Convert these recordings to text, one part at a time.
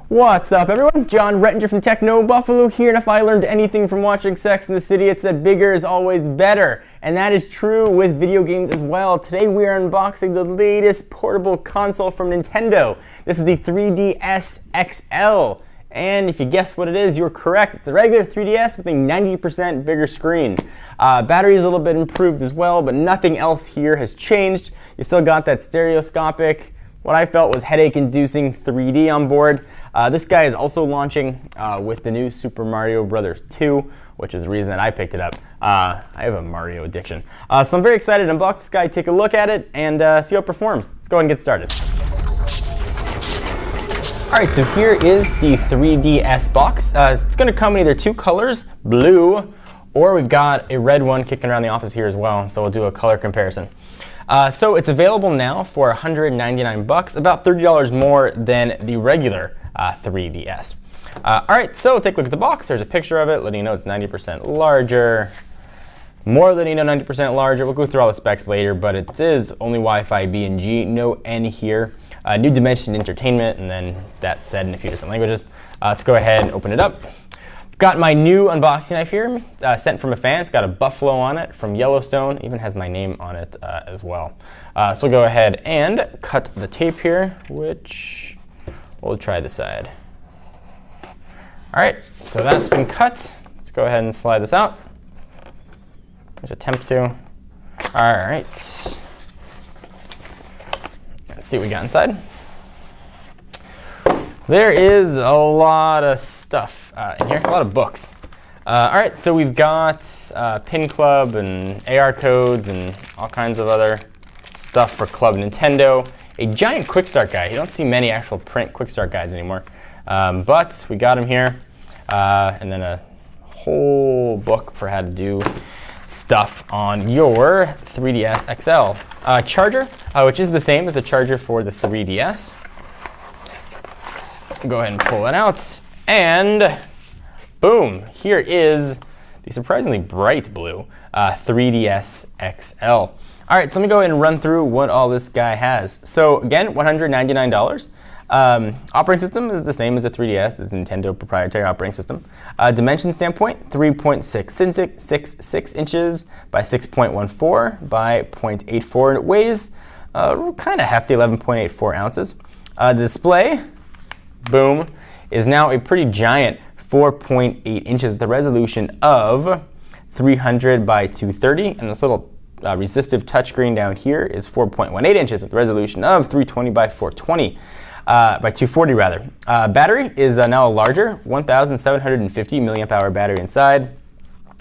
What's up, everyone? John Rettinger from Techno Buffalo here, and if I learned anything from watching Sex and the City, it's that bigger is always better. And that is true with video games as well. Today we are unboxing the latest portable console from Nintendo. This is the 3DS XL. And if you guessed what it is, you're correct. It's a regular 3DS with a 90% bigger screen. Battery is a little bit improved as well, but nothing else here has changed. You still got that stereoscopic, what I felt was headache-inducing 3D on board. This guy is also launching with the new Super Mario Bros. 2, which is the reason that I picked it up. I have a Mario addiction. So I'm very excited to unbox this guy, take a look at it, and see how it performs. Let's go ahead and get started. All right, so here is the 3DS box. It's going to come in either two colors, blue, or we've got a red one kicking around the office here as well, so we'll do a color comparison. So it's available now for $199, about $30 more than the regular 3DS. All right, so take a look at the box. There's a picture of it letting you know it's 90% larger. More than 90% larger. We'll go through all the specs later, but it is only Wi-Fi B and G, no N here. New Dimension Entertainment, and then that's said in a few different languages. Let's go ahead and open it up. Got my new unboxing knife here, sent from a fan. It's got a buffalo on it from Yellowstone. Even has my name on it as well. So we'll go ahead and cut the tape here, which we'll try this side. All right, so that's been cut. Let's go ahead and slide this out. Let's attempt to. All right. Let's see what we got inside. There is a lot of stuff in here, a lot of books. All right, so we've got Pin Club and AR codes and all kinds of other stuff for Club Nintendo. A giant quick start guide. You don't see many actual print quick start guides anymore, but we got them here. And then a whole book for how to do stuff on your 3DS XL. Charger, which is the same as a charger for the 3DS. Go ahead and pull it out, and boom, here is the surprisingly bright blue 3DS XL. All right, so let me go ahead and run through what all this guy has. So again, $199. Operating system is the same as the 3DS. It's a Nintendo proprietary operating system. Dimension standpoint, 3.66 inches by 6.14 by 0.84, and it weighs kind of hefty, 11.84 ounces. The display, boom, is now a pretty giant 4.8 inches with a resolution of 300 by 230, and this little resistive touchscreen down here is 4.18 inches with a resolution of 320 by 420. By 240 rather. Battery is now a larger 1,750 milliamp hour battery inside.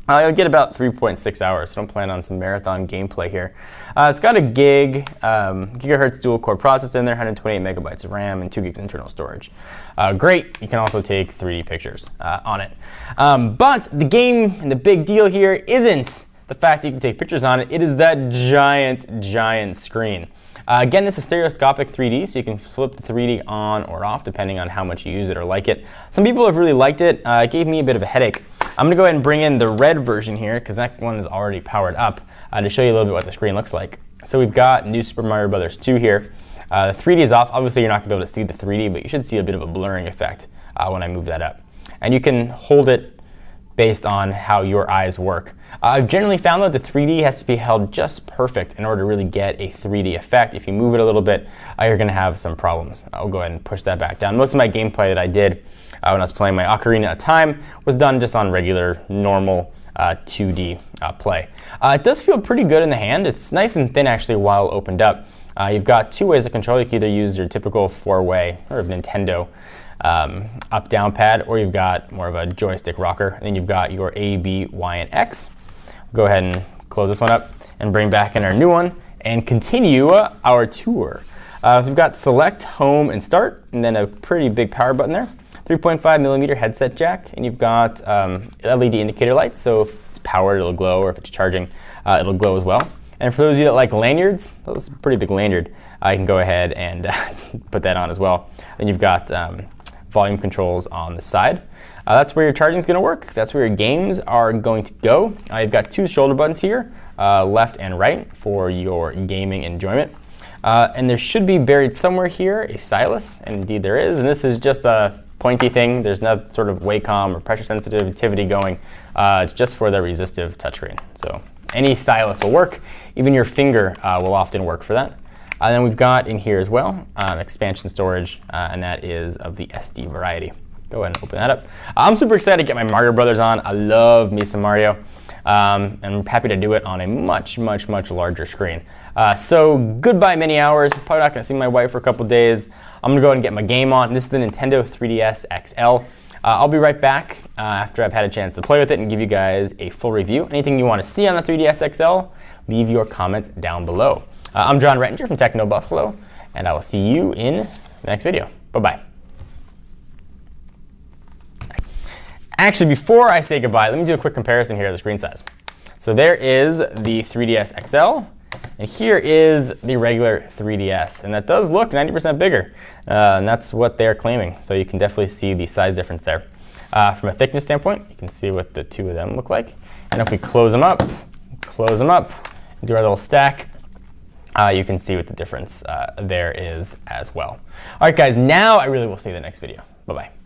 You'll get about 3.6 hours, so don't plan on some marathon gameplay here. It's got a gigahertz dual core processor in there, 128 megabytes of RAM, and 2 gigs internal storage. Great, you can also take 3D pictures on it. But the game and the big deal here isn't the fact that you can take pictures on it, it is that giant screen. Again, this is stereoscopic 3D, so you can flip the 3D on or off depending on how much you use it or like it. Some people have really liked it. It gave me a bit of a headache. I'm going to go ahead and bring in the red version here because that one is already powered up to show you a little bit what the screen looks like. So we've got new Super Mario Bros. 2 here. The 3D is off. Obviously, you're not going to be able to see the 3D, but you should see a bit of a blurring effect when I move that up. And you can hold it based on how your eyes work. I've generally found that the 3D has to be held just perfect in order to really get a 3D effect. If you move it a little bit, you're going to have some problems. I'll go ahead and push that back down. Most of my gameplay that I did when I was playing my Ocarina of Time was done just on regular, normal 2D play. It does feel pretty good in the hand. It's nice and thin actually while opened up. You've got two ways to control. You can either use your typical four-way or Nintendo up-down pad, or you've got more of a joystick rocker. And then you've got your A, B, Y, and X. Go ahead and close this one up and bring back in our new one and continue our tour. We've got select, home, and start, and then a pretty big power button there. 3.5 millimeter headset jack, and you've got LED indicator lights, so if it's powered, it'll glow, or if it's charging, it'll glow as well. And for those of you that like lanyards, that was a pretty big lanyard, you can go ahead and put that on as well. Then you've got volume controls on the side. That's where your charging is going to work. That's where your games are going to go. You've got two shoulder buttons here, left and right, for your gaming enjoyment. And there should be buried somewhere here a stylus, and indeed there is. And this is just a pointy thing. There's no sort of Wacom or pressure sensitivity going. It's just for the resistive touchscreen. So any stylus will work. Even your finger will often work for that. And then we've got in here as well expansion storage, and that is of the SD variety. Go ahead and open that up. I'm super excited to get my Mario Brothers on. I love me some Mario. And I'm happy to do it on a much, much, much larger screen. So goodbye many hours. Probably not gonna see my wife for a couple days. I'm gonna go ahead and get my game on. This is the Nintendo 3DS XL. I'll be right back after I've had a chance to play with it and give you guys a full review. Anything you want to see on the 3DS XL, leave your comments down below. I'm John Rettinger from Techno Buffalo, and I will see you in the next video. Bye-bye. Actually, before I say goodbye, let me do a quick comparison here of the screen size. So there is the 3DS XL, and here is the regular 3DS. And that does look 90% bigger, and that's what they're claiming. So you can definitely see the size difference there. From a thickness standpoint, you can see what the two of them look like. And if we close them up, and do our little stack, you can see what the difference there is as well. All right, guys, now I really will see you in the next video. Bye-bye.